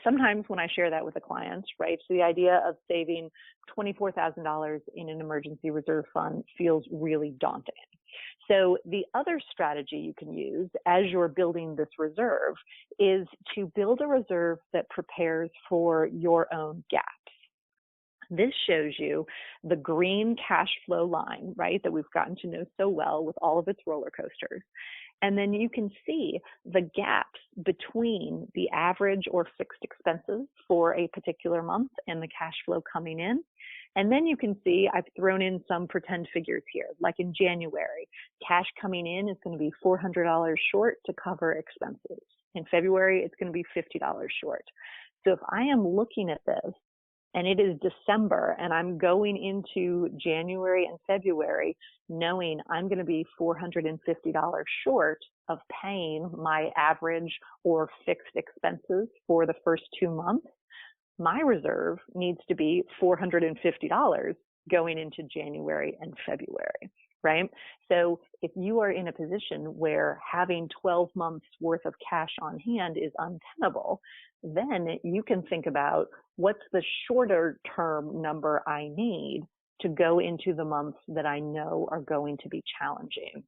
sometimes when I share that with the clients, right, so the idea of saving $24,000 in an emergency reserve fund feels really daunting. So the other strategy you can use as you're building this reserve is to build a reserve that prepares for your own gaps. This shows you the green cash flow line, right, that we've gotten to know so well with all of its roller coasters. And then you can see the gaps between the average or fixed expenses for a particular month and the cash flow coming in. And then you can see I've thrown in some pretend figures here. Like in January, cash coming in is going to be $400 short to cover expenses. In February, it's going to be $50 short. So if I am looking at this and it is December and I'm going into January and February knowing I'm going to be $450 short of paying my average or fixed expenses for the first 2 months, my reserve needs to be $450 going into January and February, right? So if you are in a position where having 12 months worth of cash on hand is untenable, then you can think about what's the shorter term number I need to go into the months that I know are going to be challenging.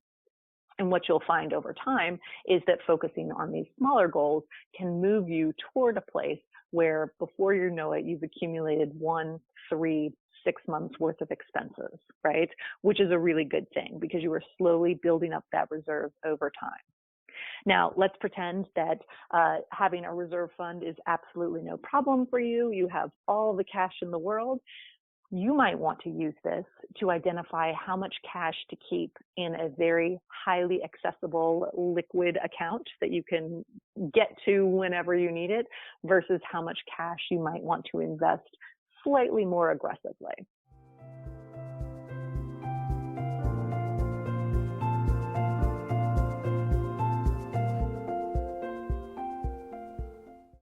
And what you'll find over time is that focusing on these smaller goals can move you toward a place where before you know it, you've accumulated 1, 3, 6 months worth of expenses, right? Which is a really good thing because you are slowly building up that reserve over time. Now, let's pretend that having a reserve fund is absolutely no problem for you. You have all the cash in the world. You might want to use this to identify how much cash to keep in a very highly accessible liquid account that you can get to whenever you need it versus how much cash you might want to invest slightly more aggressively.